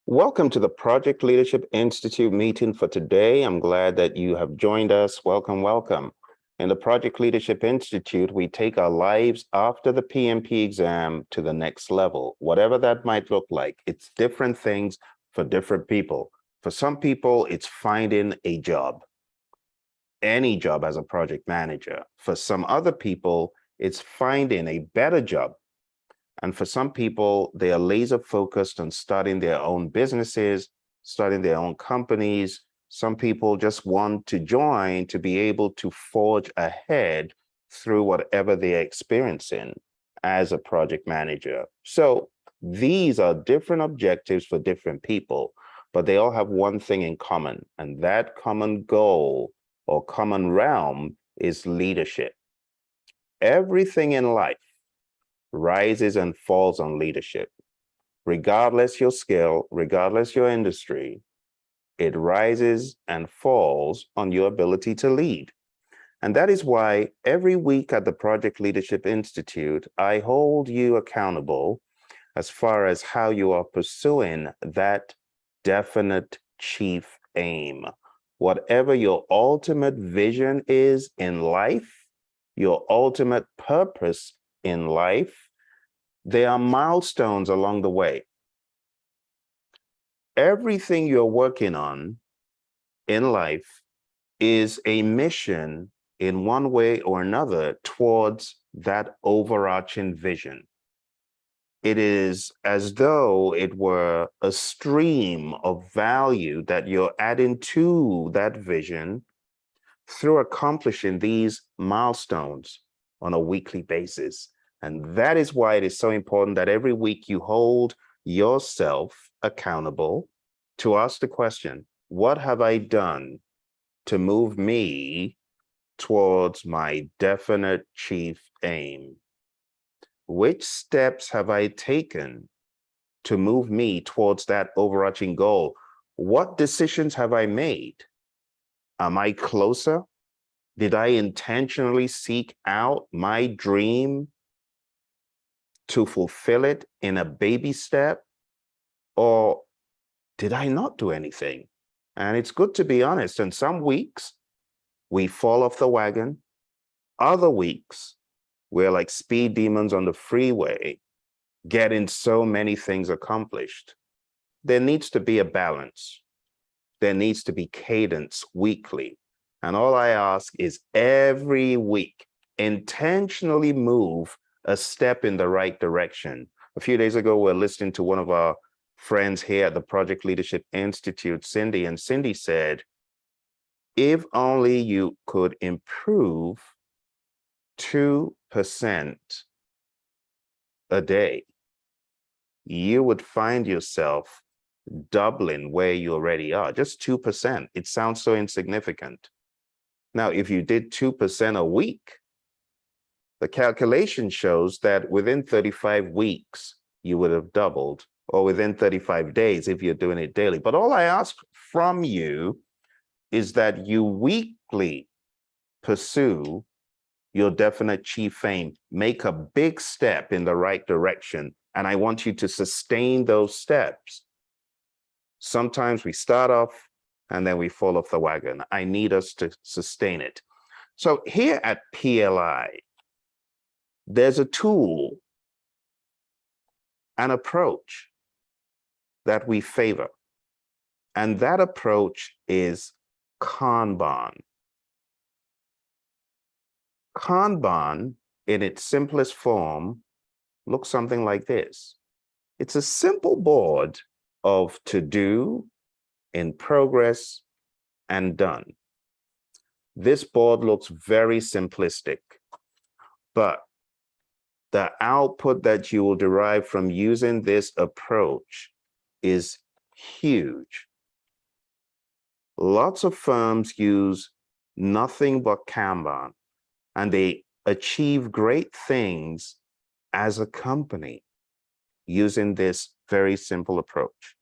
Welcome to the Project Leadership Institute meeting for today. I'm glad that you have joined us. Welcome, welcome. In the Project Leadership Institute, we take our lives after the PMP exam to the next level, whatever that might look like. It's different things for different people. For some people, it's finding a job, any job as a project manager. For some other people, it's finding a better job. And for some people, they are laser focused on starting their own businesses, starting their own companies. Some people just want to join to be able to forge ahead through whatever they're experiencing as a project manager. So these are different objectives for different people, but they all have one thing in common, and that common goal or common realm is leadership. Everything in life rises and falls on leadership. Regardless your skill, regardless your industry, it rises and falls on your ability to lead. And that is why every week at the Project Leadership Institute, I hold you accountable as far as how you are pursuing that definite chief aim. Whatever your ultimate vision is in life, your ultimate purpose in life, there are milestones along the way. Everything you're working on in life is a mission in one way or another towards that overarching vision. It is as though it were a stream of value that you're adding to that vision through accomplishing these milestones on a weekly basis. And that is why it is so important that every week you hold yourself accountable to ask the question, what have I done to move me towards my definite chief aim? Which steps have I taken to move me towards that overarching goal? What decisions have I made? Am I closer? Did I intentionally seek out my dream to fulfill it in a baby step? Or did I not do anything? And it's good to be honest. And some weeks we fall off the wagon. Other weeks we're like speed demons on the freeway, getting so many things accomplished. There needs to be a balance. There needs to be cadence weekly. And all I ask is every week, intentionally move a step in the right direction. A few days ago, we're listening to one of our friends here at the Project Leadership Institute, Cindy, and Cindy said, if only you could improve 2% a day, you would find yourself doubling where you already are, just 2%. It sounds so insignificant. Now, if you did 2% a week, the calculation shows that within 35 weeks, you would have doubled, or within 35 days if you're doing it daily. But all I ask from you is that you weekly pursue your definite chief aim, make a big step in the right direction, and I want you to sustain those steps. Sometimes we start off and then we fall off the wagon. I need us to sustain it. So here at PLI, there's a tool, an approach that we favor. And that approach is Kanban. Kanban, in its simplest form, looks something like this. It's a simple board of to do, in progress, and done. This board looks very simplistic, but the output that you will derive from using this approach is huge. Lots of firms use nothing but Kanban, and they achieve great things as a company using this very simple approach.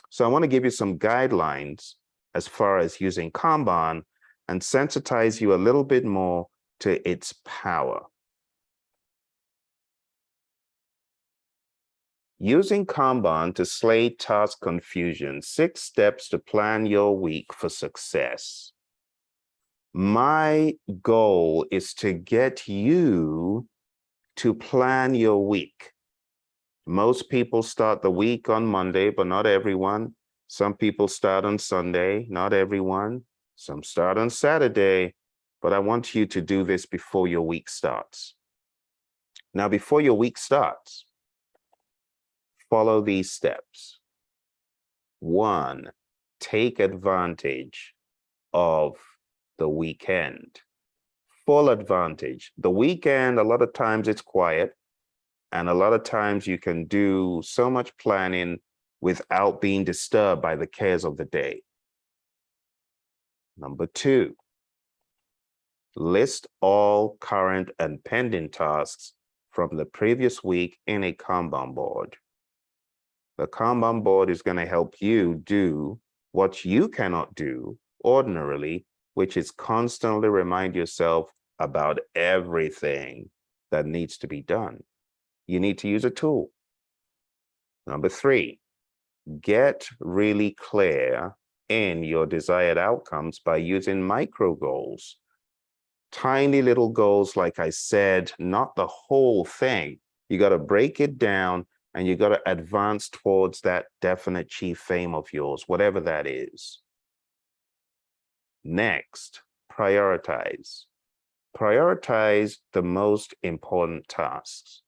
So I want to give you some guidelines as far as using Kanban and sensitize you a little bit more to its power. Using Kanban to slay task confusion, 6 steps to plan your week for success. My goal is to get you to plan your week. Most people start the week on Monday, but not everyone. Some people start on Sunday, not everyone. Some start on Saturday, but I want you to do this before your week starts. Now, before your week starts, follow these steps. 1, take advantage of the weekend. Full advantage. The weekend, a lot of times it's quiet, and a lot of times you can do so much planning without being disturbed by the cares of the day. Number 2, list all current and pending tasks from the previous week in a Kanban board. The Kanban board is going to help you do what you cannot do ordinarily, which is constantly remind yourself about everything that needs to be done. You need to use a tool. Number 3, get really clear in your desired outcomes by using micro goals. Tiny little goals, like I said, not the whole thing. You got to break it down and you got to advance towards that definite chief aim of yours, whatever that is. Next, prioritize. Prioritize the most important tasks.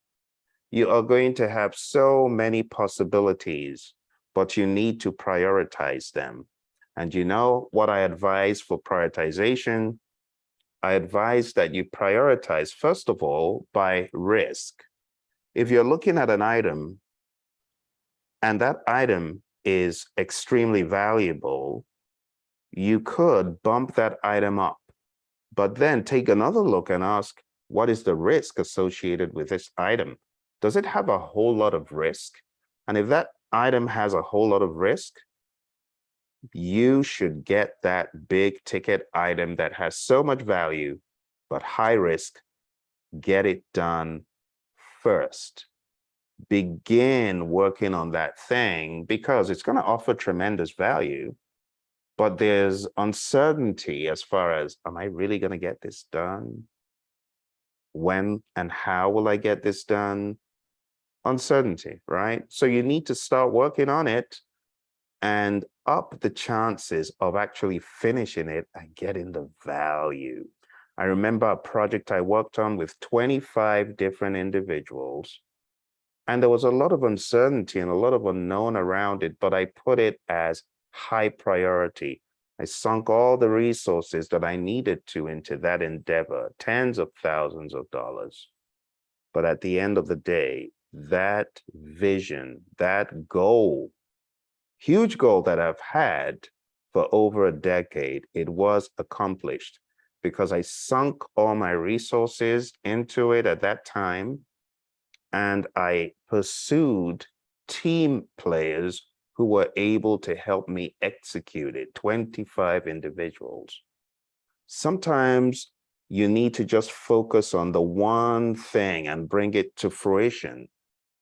You are going to have so many possibilities, but you need to prioritize them. And you know what I advise for prioritization? I advise that you prioritize, first of all, by risk. If you're looking at an item and that item is extremely valuable, you could bump that item up, but then take another look and ask, what is the risk associated with this item? Does it have a whole lot of risk? And if that item has a whole lot of risk, you should get that big ticket item that has so much value, but high risk. Get it done first. Begin working on that thing because it's going to offer tremendous value, but there's uncertainty as far as, am I really going to get this done? When and how will I get this done? Uncertainty, right? So you need to start working on it and up the chances of actually finishing it and getting the value. I remember a project I worked on with 25 different individuals, and there was a lot of uncertainty and a lot of unknown around it, but I put it as high priority. I sunk all the resources that I needed to into that endeavor, tens of thousands of dollars. But at the end of the day, that vision, that goal, huge goal that I've had for over a decade, it was accomplished because I sunk all my resources into it at that time. And I pursued team players who were able to help me execute it, 25 individuals. Sometimes you need to just focus on the one thing and bring it to fruition.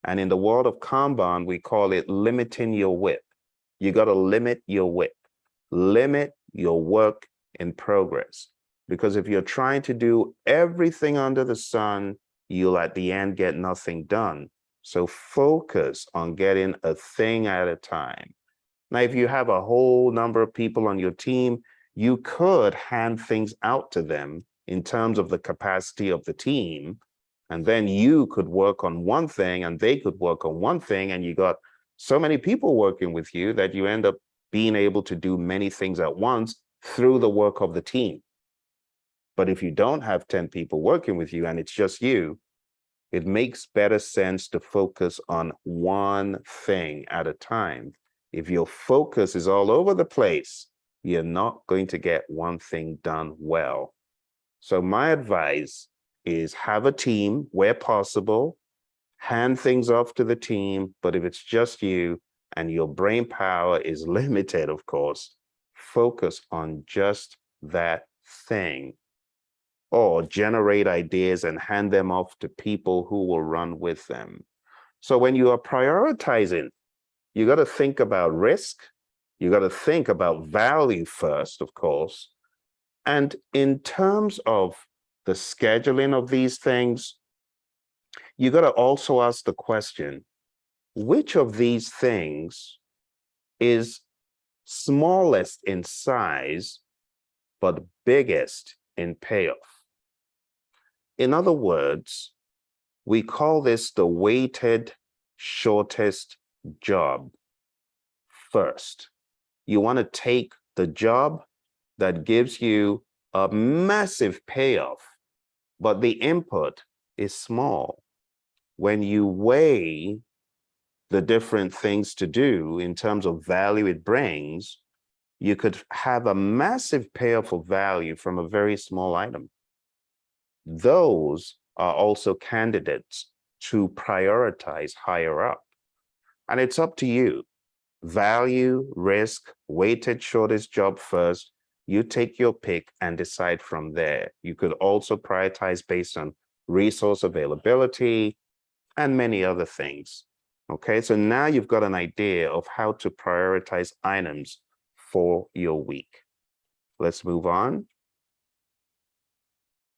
And in the world of Kanban, we call it limiting your whip. You got to limit your whip, limit your work in progress. Because if you're trying to do everything under the sun, you'll at the end get nothing done. So focus on getting a thing at a time. Now, if you have a whole number of people on your team, you could hand things out to them in terms of the capacity of the team. And then you could work on one thing and they could work on one thing. And you got so many people working with you that you end up being able to do many things at once through the work of the team. But if you don't have 10 people working with you and it's just you, it makes better sense to focus on one thing at a time. If your focus is all over the place, you're not going to get one thing done well. So my advice is have a team where possible, hand things off to the team, but if it's just you and your brain power is limited, of course, focus on just that thing. Or generate ideas and hand them off to people who will run with them. So when you are prioritizing, you got to think about risk. You got to think about value first, of course. And in terms of the scheduling of these things, you got to also ask the question, which of these things is smallest in size, but biggest in payoff? In other words, we call this the weighted shortest job first. You want to take the job that gives you a massive payoff, but the input is small. When you weigh the different things to do in terms of value it brings, you could have a massive payoff of value from a very small item. Those are also candidates to prioritize higher up. And it's up to you. Value, risk, weighted shortest job first. You take your pick and decide from there. You could also prioritize based on resource availability and many other things. Okay, so now you've got an idea of how to prioritize items for your week. Let's move on.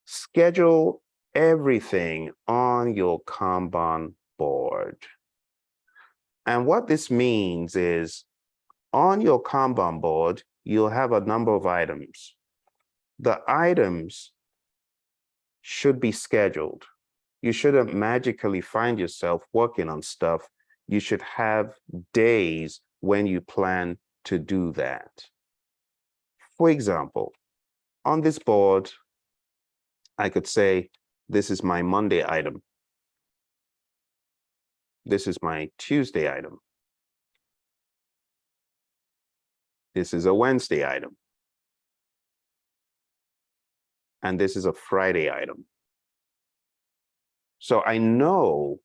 Schedule everything on your Kanban board. And what this means is on your Kanban board, you'll have a number of items. The items should be scheduled. You shouldn't magically find yourself working on stuff. You should have days when you plan to do that. For example, on this board, I could say, this is my Monday item. This is my Tuesday item. This is a Wednesday item. And this is a Friday item. So I know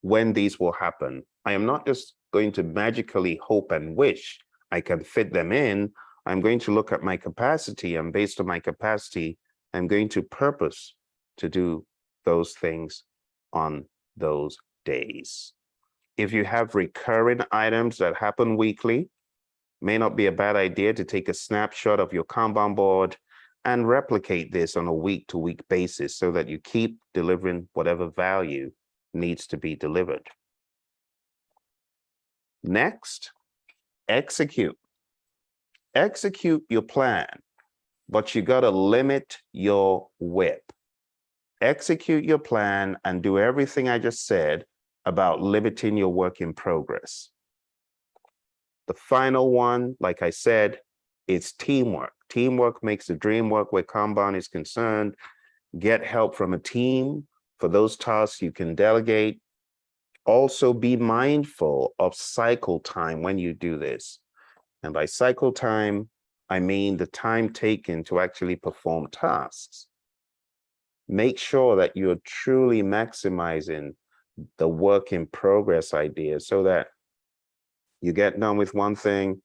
when these will happen. I am not just going to magically hope and wish I can fit them in. I'm going to look at my capacity, and based on my capacity, I'm going to purpose to do those things on those days. If you have recurring items that happen weekly, may not be a bad idea to take a snapshot of your Kanban board and replicate this on a week-to-week basis so that you keep delivering whatever value needs to be delivered. Next, execute. Execute your plan, but you got to limit your whip. Execute your plan and do everything I just said about limiting your work in progress. The final one, like I said, is teamwork. Teamwork makes the dream work where Kanban is concerned. Get help from a team for those tasks you can delegate. Also be mindful of cycle time when you do this. And by cycle time, I mean the time taken to actually perform tasks. Make sure that you're truly maximizing the work in progress idea so that you get done with one thing,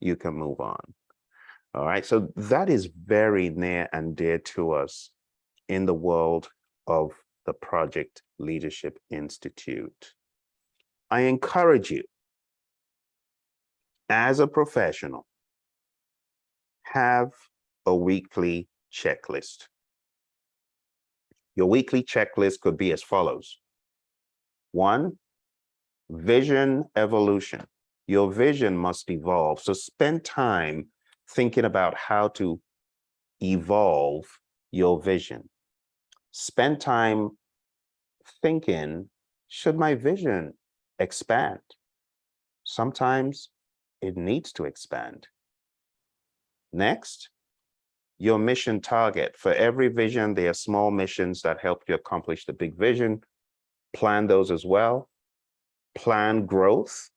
you can move on. All right, so that is very near and dear to us in the world of the Project Leadership Institute. I encourage you, as a professional, have a weekly checklist. Your weekly checklist could be as follows. 1, vision evolution. Your vision must evolve. So spend time thinking about how to evolve your vision. Spend time thinking, should my vision expand? Sometimes it needs to expand. Next, your mission target. For every vision, there are small missions that help you accomplish the big vision. Plan those as well. Plan growth.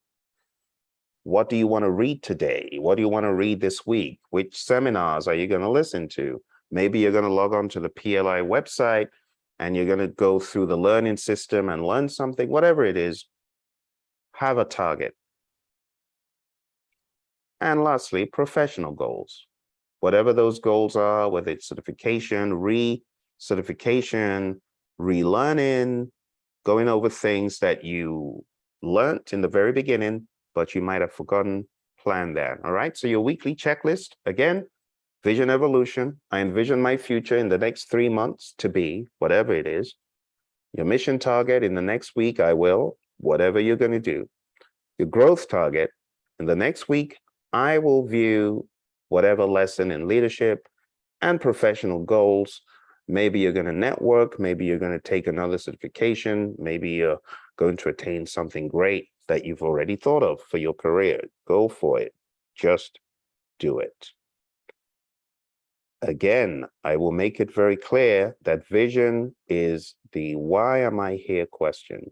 What do you want to read today? What do you want to read this week? Which seminars are you going to listen to? Maybe you're going to log on to the PLI website and you're going to go through the learning system and learn something, whatever it is. Have a target. And lastly, professional goals. Whatever those goals are, whether it's certification, re-certification, relearning, going over things that you learned in the very beginning, but you might have forgotten, plan that. All right. So your weekly checklist, again, vision evolution. I envision my future in the next 3 months to be whatever it is. Your mission target in the next week, I will, whatever you're going to do. Your growth target in the next week, I will view whatever lesson in leadership and professional goals. Maybe you're going to network. Maybe you're going to take another certification. Maybe you're going to attain something great that you've already thought of for your career. Go for it. Just do it. Again, I will make it very clear that vision is the why am I here question.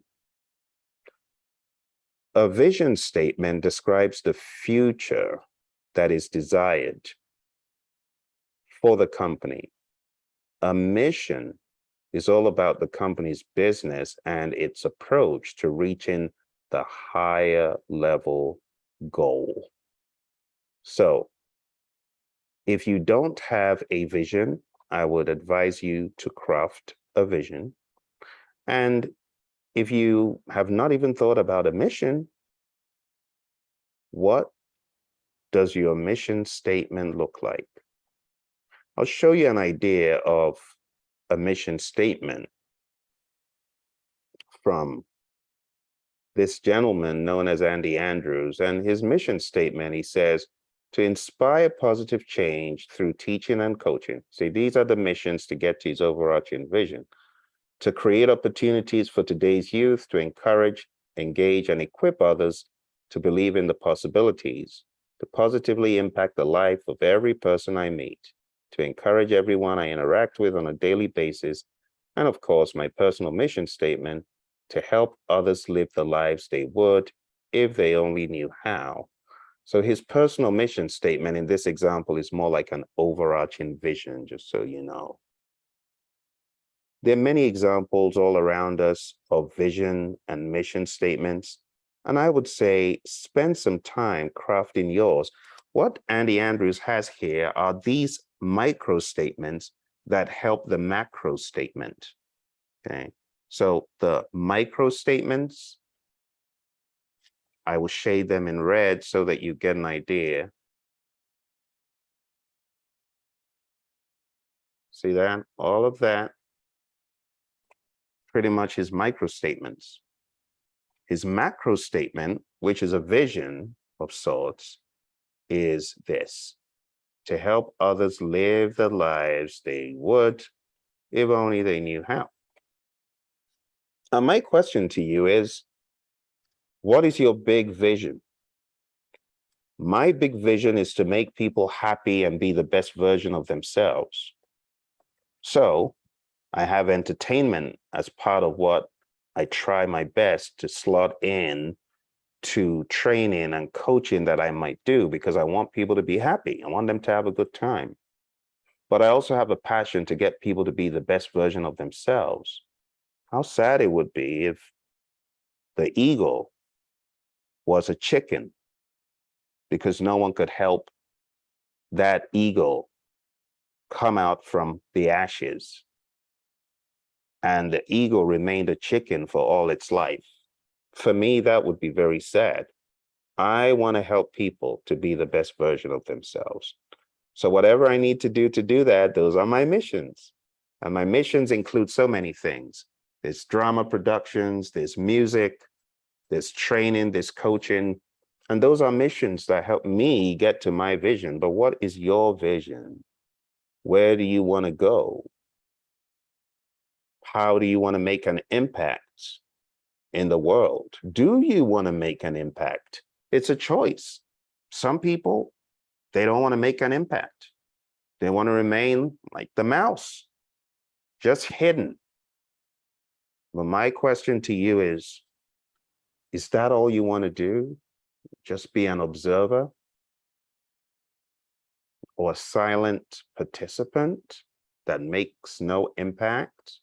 A vision statement describes the future that is desired for the company. A mission is all about the company's business and its approach to reaching the higher level goal. So, if you don't have a vision, I would advise you to craft a vision. And if you have not even thought about a mission, what does your mission statement look like? I'll show you an idea of a mission statement from this gentleman known as Andy Andrews. And his mission statement, he says, to inspire positive change through teaching and coaching. See, these are the missions to get to his overarching vision. To create opportunities for today's youth, to encourage, engage, and equip others to believe in the possibilities, to positively impact the life of every person I meet, to encourage everyone I interact with on a daily basis, and of course, my personal mission statement, to help others live the lives they would if they only knew how. So his personal mission statement in this example is more like an overarching vision, just so you know. There are many examples all around us of vision and mission statements. And I would say spend some time crafting yours. What Andy Andrews has here are these micro statements that help the macro statement. Okay. So the micro statements, I will shade them in red so that you get an idea. See that? All of that pretty much his micro statements. His macro statement, which is a vision of sorts, is this: to help others live the lives they would if only they knew how. Now, my question to you is, what is your big vision? My big vision is to make people happy and be the best version of themselves. So I have entertainment as part of what I try my best to slot in to training and coaching that I might do, because I want people to be happy. I want them to have a good time. But I also have a passion to get people to be the best version of themselves. How sad it would be if the eagle was a chicken, because no one could help that eagle come out from the ashes, and the eagle remained a chicken for all its life. For me, that would be very sad. I want to help people to be the best version of themselves. So whatever I need to do that, those are my missions. And my missions include so many things. There's drama productions, there's music, there's training, there's coaching. And those are missions that help me get to my vision. But what is your vision? Where do you want to go? How do you want to make an impact in the world? Do you want to make an impact? It's a choice. Some people, they don't want to make an impact. They want to remain like the mouse, just hidden. But my question to you is that all you want to do? Just be an observer or a silent participant that makes no impact?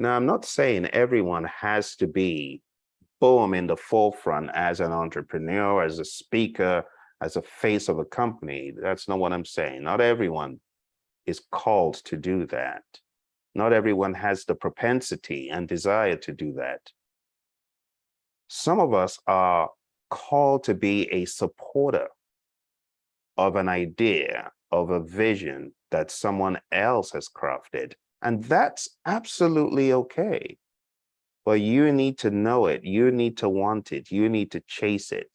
Now, I'm not saying everyone has to be, boom, in the forefront as an entrepreneur, as a speaker, as a face of a company. That's not what I'm saying. Not everyone is called to do that. Not everyone has the propensity and desire to do that. Some of us are called to be a supporter of an idea, of a vision that someone else has crafted. And that's absolutely okay. But you need to know it. You need to want it. You need to chase it.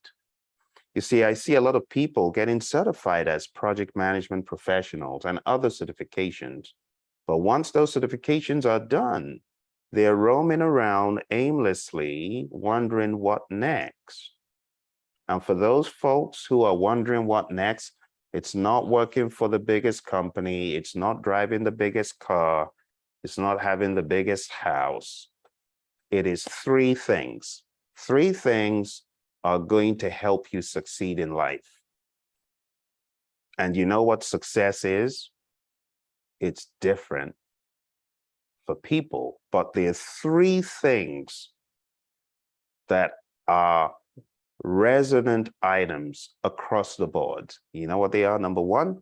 You see, I see a lot of people getting certified as project management professionals and other certifications. But once those certifications are done, they're roaming around aimlessly, wondering what next. And for those folks who are wondering what next, it's not working for the biggest company. It's not driving the biggest car. It's not having the biggest house. It is three things. Three things are going to help you succeed in life. And you know what success is? It's different for people, but there are three things that are resonant items across the board. You know what they are? Number one,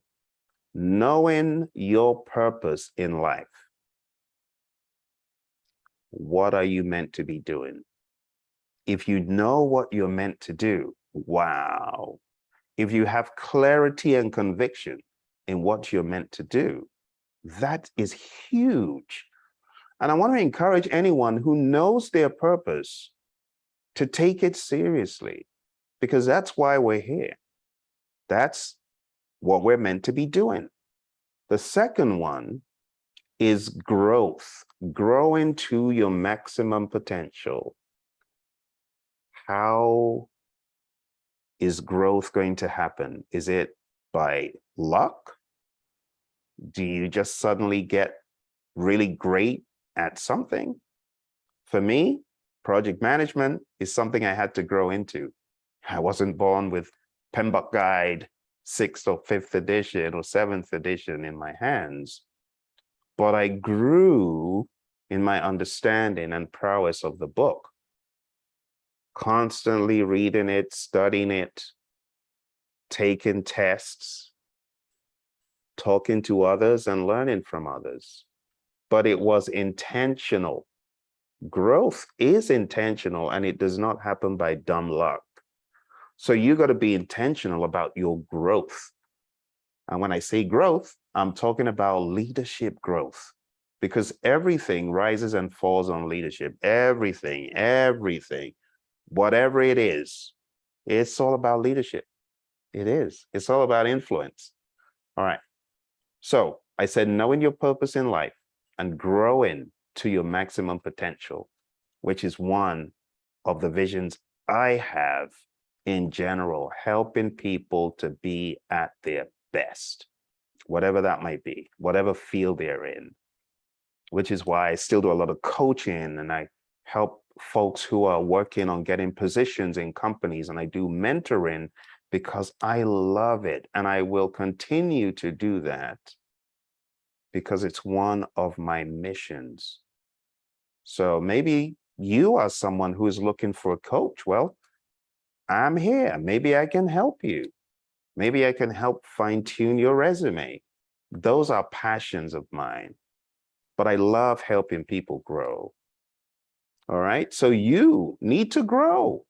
knowing your purpose in life. What are you meant to be doing? If you know what you're meant to do, wow. If you have clarity and conviction in what you're meant to do, that is huge. And I want to encourage anyone who knows their purpose to take it seriously, because that's why we're here. That's what we're meant to be doing. The second one is growth, growing to your maximum potential. How is growth going to happen? Is it by luck? Do you just suddenly get really great at something? For me, project management is something I had to grow into. I wasn't born with PMBOK Guide 6th or 5th edition or 7th edition in my hands, but I grew in my understanding and prowess of the book, constantly reading it, studying it, taking tests, talking to others and learning from others. But it was intentional. Growth is intentional, and it does not happen by dumb luck. So you got to be intentional about your growth. And when I say growth, I'm talking about leadership growth, because everything rises and falls on leadership. Everything, whatever it is, it's all about leadership. It is. It's all about influence. All right. So I said, knowing your purpose in life and growing to your maximum potential, which is one of the visions I have in general, helping people to be at their best, whatever that might be, whatever field they're in, which is why I still do a lot of coaching, and I help folks who are working on getting positions in companies, and I do mentoring because I love it, and I will continue to do that because it's one of my missions. So maybe you are someone who is looking for a coach. Well, I'm here. Maybe I can help you. Maybe I can help fine-tune your resume. Those are passions of mine, but I love helping people grow. All right. So you need to grow.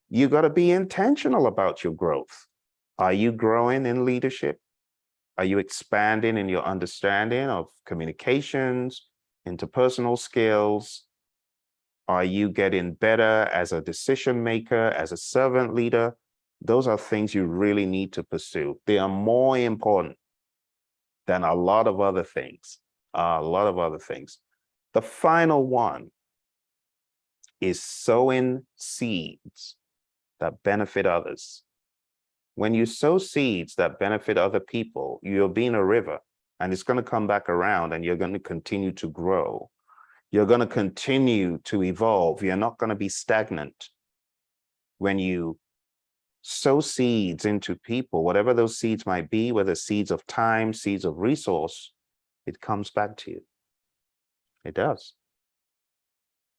You got to be intentional about your growth. Are you growing in leadership? Are you expanding in your understanding of communications, interpersonal skills? Are you getting better as a decision maker, as a servant leader? Those are things you really need to pursue. They are more important than a lot of other things. The final one is sowing seeds that benefit others. When you sow seeds that benefit other people, you're being a river, and it's going to come back around, and you're going to continue to grow. You're going to continue to evolve. You're not going to be stagnant. When you sow seeds into people, whatever those seeds might be, whether seeds of time, seeds of resource, it comes back to you. It does.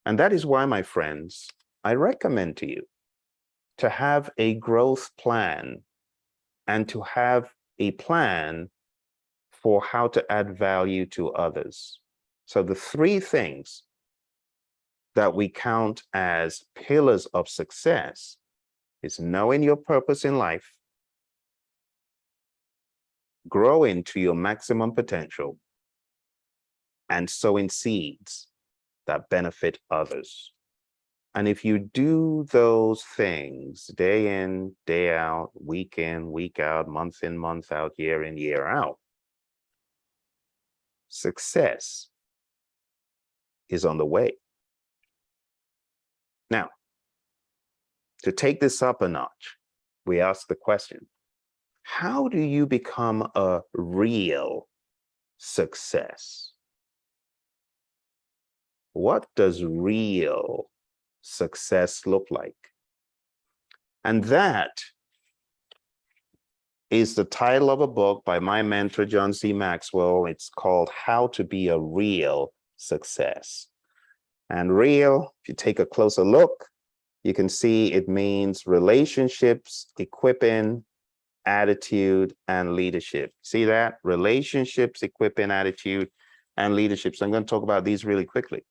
And that is why, my friends, I recommend to you to have a growth plan and to have a plan for how to add value to others. So the three things that we count as pillars of success is knowing your purpose in life, growing to your maximum potential, and sowing seeds that benefit others. And if you do those things day in, day out, week in, week out, month in, month out, year in, year out, success is on the way. Now, to take this up a notch, we ask the question, how do you become a real success? What does real success look like? And that is the title of a book by my mentor, John C. Maxwell. It's called How to Be a Real Success. And real, if you take a closer look, you can see it means relationships, equipping, attitude, and leadership. See that? Relationships, equipping, attitude, and leadership. So I'm going to talk about these really quickly.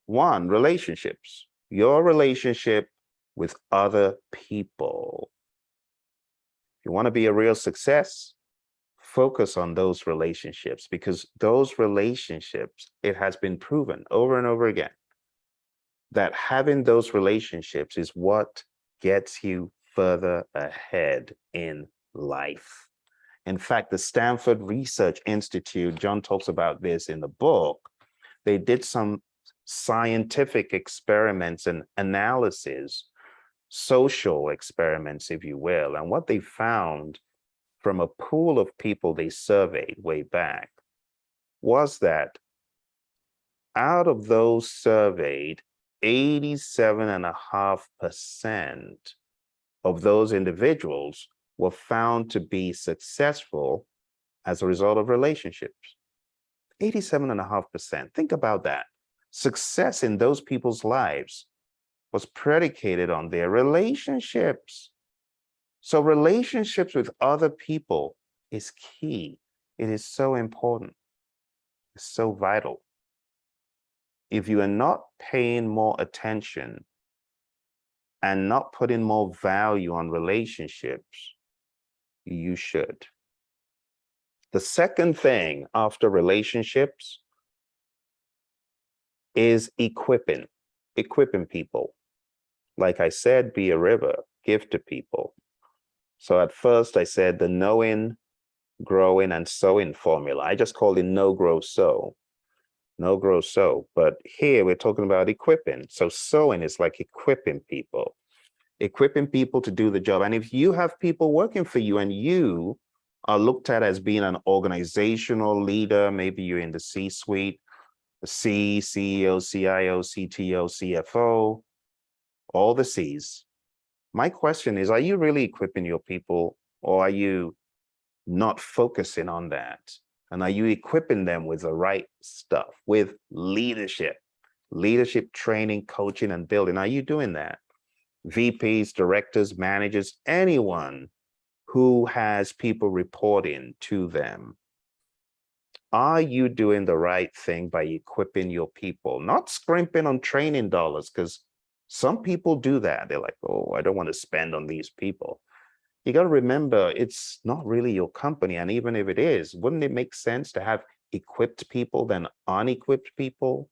One, relationships. Your relationship with other people. If you want to be a real success, focus on those relationships, because those relationships, it has been proven over and over again that having those relationships is what gets you further ahead in life. In fact, the Stanford Research Institute, John talks about this in the book, they did some scientific experiments and analysis, social experiments, if you will. And what they found from a pool of people they surveyed way back was that out of those surveyed, 87.5% of those individuals were found to be successful as a result of relationships. 87.5%. Think about that. Success in those people's lives was predicated on their relationships. So relationships with other people is key. It is so important. It's so vital. If you are not paying more attention and not putting more value on relationships, you should. The second thing after relationships is equipping people. Like I said, be a river, give to people. So at first I said the knowing, growing, and sowing formula. I just called it know, grow, sow. Know, grow, sow. But here we're talking about equipping. So sowing is like equipping people to do the job. And if you have people working for you and you are looked at as being an organizational leader, maybe you're in the C-suite, the CEO, CIO, CTO, CFO, all the C's. My question is, are you really equipping your people, or are you not focusing on that? And are you equipping them with the right stuff, with leadership training, coaching, and building? Are you doing that? VPs, directors, managers, anyone who has people reporting to them. Are you doing the right thing by equipping your people? Not scrimping on training dollars, because some people do that. They're like, oh, I don't want to spend on these people. You got to remember, it's not really your company. And even if it is, wouldn't it make sense to have equipped people than unequipped people?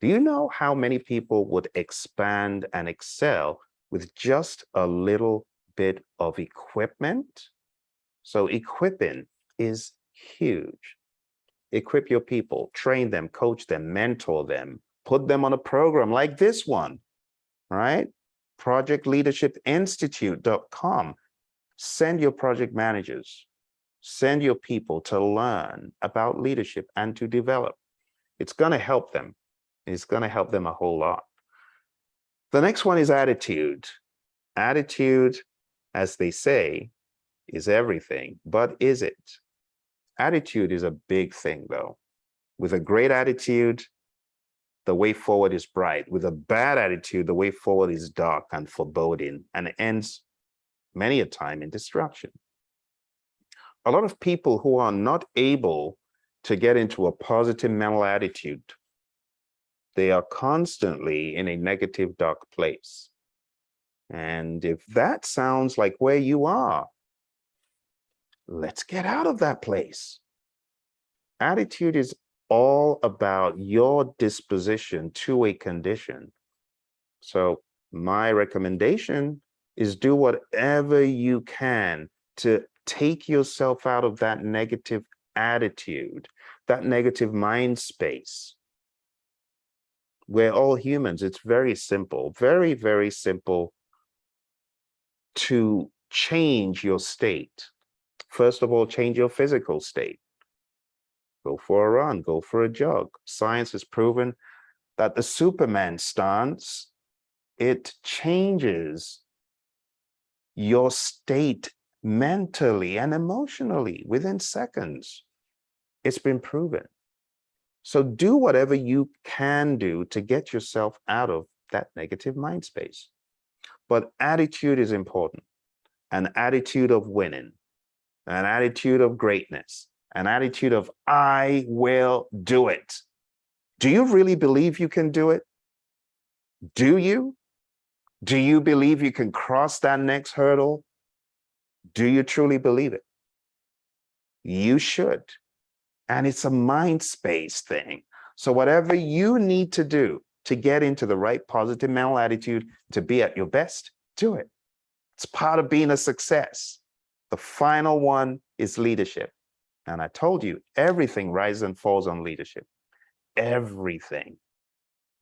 Do you know how many people would expand and excel with just a little bit of equipment? So equipping is huge. Equip your people, train them, coach them, mentor them, put them on a program like this one, right? projectleadershipinstitute.com. Send your project managers, send your people to learn about leadership and to develop. It's going to help them. It's going to help them a whole lot. The next one is attitude. Attitude, as they say, is everything, but is it? Attitude is a big thing, though. With a great attitude, the way forward is bright. With a bad attitude, the way forward is dark and foreboding, and it ends many a time in destruction. A lot of people who are not able to get into a positive mental attitude, they are constantly in a negative, dark place. And if that sounds like where you are, let's get out of that place. Attitude is all about your disposition to a condition. So my recommendation is do whatever you can to take yourself out of that negative attitude, that negative mind space. We're all humans. It's very simple, very, very simple to change your state. First of all, change your physical state. Go for a run, go for a jog. Science has proven that the Superman stance, it changes your state mentally and emotionally within seconds. It's been proven. So do whatever you can do to get yourself out of that negative mind space. But attitude is important. An attitude of winning, an attitude of greatness, an attitude of I will do it. Do you really believe you can do it? Do you? Do you believe you can cross that next hurdle? Do you truly believe it? You should. And it's a mind space thing. So whatever you need to do to get into the right positive mental attitude to be at your best, do it. It's part of being a success. The final one is leadership. And I told you, everything rises and falls on leadership. Everything.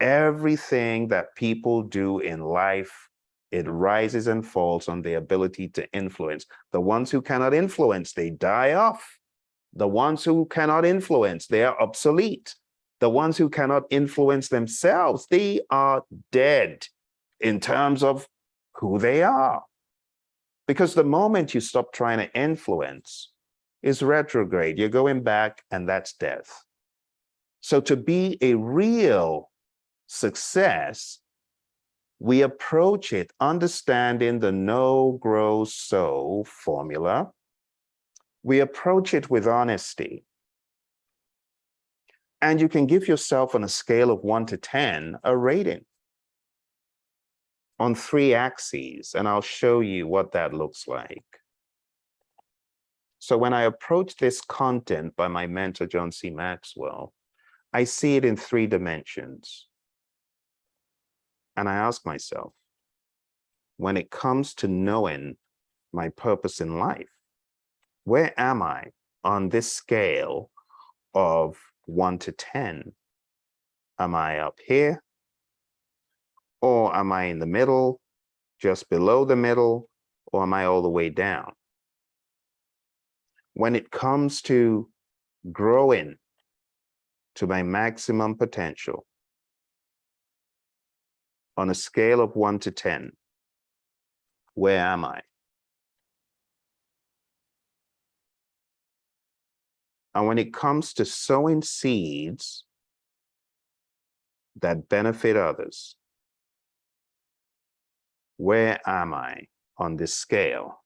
Everything that people do in life, it rises and falls on their ability to influence. The ones who cannot influence, they die off. The ones who cannot influence, they are obsolete. The ones who cannot influence themselves, they are dead in terms of who they are. Because the moment you stop trying to influence is retrograde. You're going back, and that's death. So to be a real success, we approach it understanding the know, grow, sow formula. We approach it with honesty. And you can give yourself on a scale of 1 to 10 a rating on 3 axes, and I'll show you what that looks like. So when I approach this content by my mentor, John C. Maxwell, I see it in 3 dimensions. And I ask myself, when it comes to knowing my purpose in life, where am I on this scale of 1 to 10? Am I up here? Or am I in the middle, just below the middle, or am I all the way down? When it comes to growing to my maximum potential, on a scale of 1 to 10, where am I? And when it comes to sowing seeds that benefit others, where am I on this scale?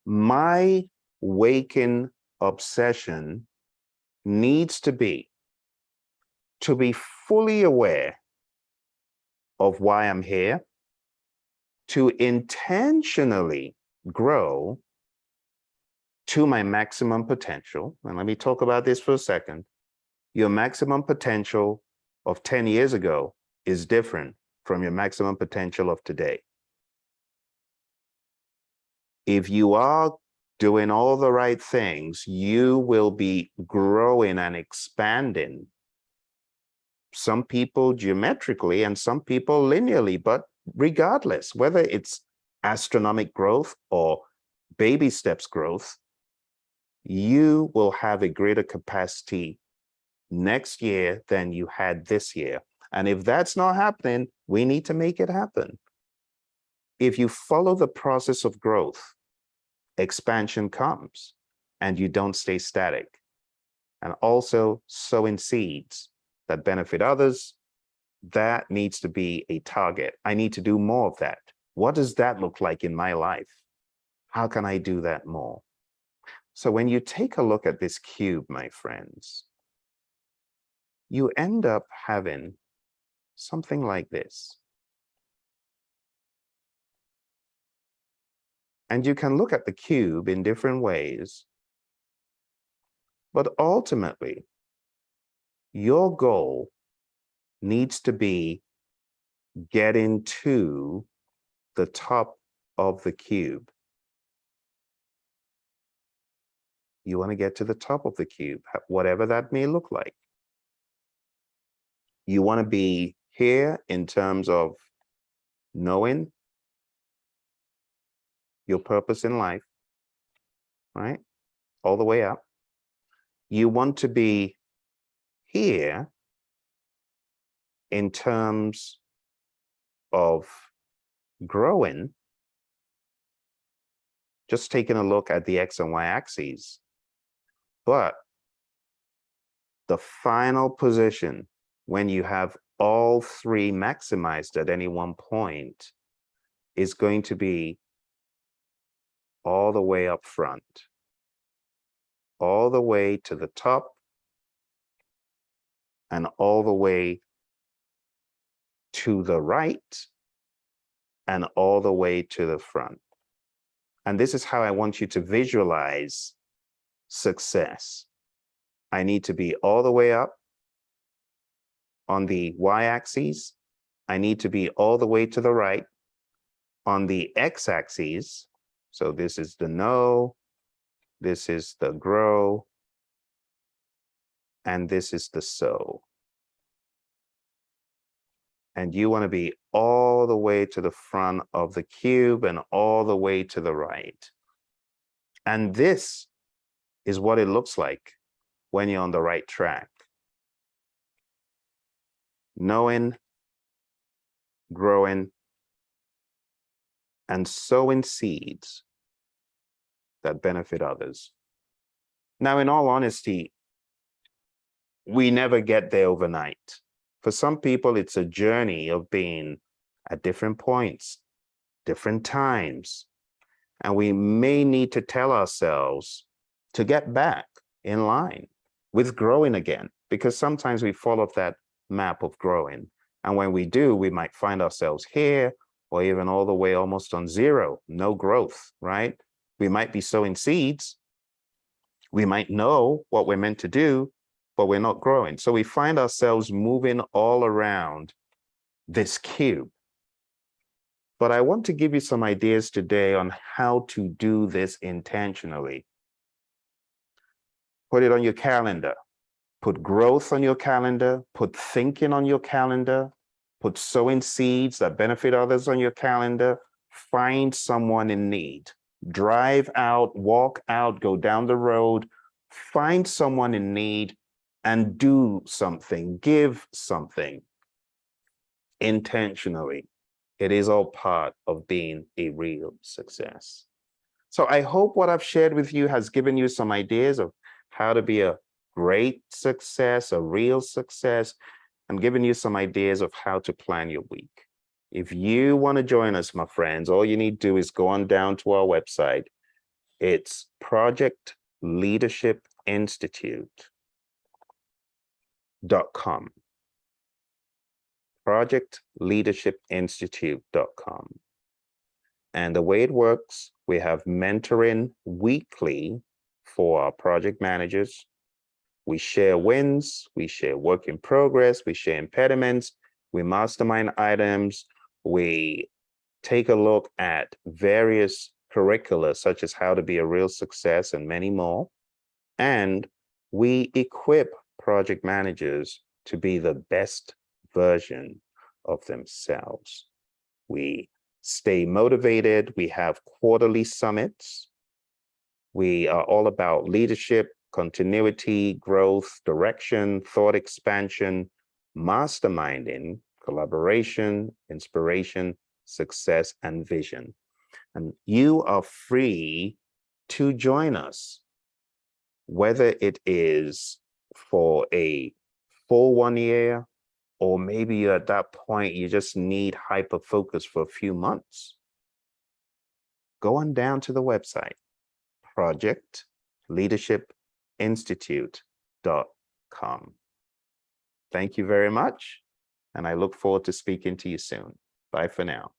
My waking obsession needs to be fully aware of why I'm here, to intentionally grow to my maximum potential. And let me talk about this for a second. Your maximum potential of 10 years ago is different from your maximum potential of today. If you are doing all the right things, you will be growing and expanding. Some people geometrically and some people linearly, but regardless, whether it's astronomic growth or baby steps growth, you will have a greater capacity next year than you had this year. And if that's not happening, we need to make it happen. If you follow the process of growth, expansion comes and you don't stay static. And also sowing seeds that benefit others, that needs to be a target. I need to do more of that. What does that look like in my life? How can I do that more? So when you take a look at this cube, my friends, you end up having something like this. And you can look at the cube in different ways, but ultimately, your goal needs to be getting to the top of the cube. You want to get to the top of the cube, whatever that may look like. You want to be here in terms of knowing your purpose in life, right? All the way up. You want to be here in terms of growing, just taking a look at the X and Y axes. But the final position, when you have all three maximized at any one point, is going to be all the way up front, all the way to the top, and all the way to the right, and all the way to the front. And this is how I want you to visualize success. I need to be all the way up on the y-axis. I need to be all the way to the right on the x-axis. So this is the know, this is the grow, and this is the sow. And you want to be all the way to the front of the cube and all the way to the right. And this is what it looks like when you're on the right track. Knowing, growing, and sowing seeds that benefit others. Now, in all honesty, we never get there overnight. For some people, it's a journey of being at different points, different times. And we may need to tell ourselves to get back in line with growing again, because sometimes we fall off that map of growing. And when we do, we might find ourselves here or even all the way almost on zero, no growth, right? We might be sowing seeds. We might know what we're meant to do, but we're not growing. So we find ourselves moving all around this cube. But I want to give you some ideas today on how to do this intentionally. Put it on your calendar. Put growth on your calendar. Put thinking on your calendar. Put sowing seeds that benefit others on your calendar. Find someone in need. Drive out, walk out, go down the road. Find someone in need and do something, give something intentionally. It is all part of being a real success. So I hope what I've shared with you has given you some ideas of how to be a great success, a real success, and given you some ideas of how to plan your week. If you want to join us, my friends, all you need to do is go on down to our website. It's Project Leadership Institute.com. projectleadershipinstitute.com. And the way it works, we have mentoring weekly for our project managers. We share wins, we share work in progress, we share impediments, we mastermind items, we take a look at various curricula, such as how to be a real success and many more. And we equip project managers to be the best version of themselves. We stay motivated. We have quarterly summits. We are all about leadership, continuity, growth, direction, thought expansion, masterminding, collaboration, inspiration, success, and vision. And you are free to join us, whether it is for a full 1 year, or maybe you're at that point, you just need hyper focus for a few months. Go on down to the website, leadershipinstitute.com. Thank you very much, and I look forward to speaking to you soon. Bye for now.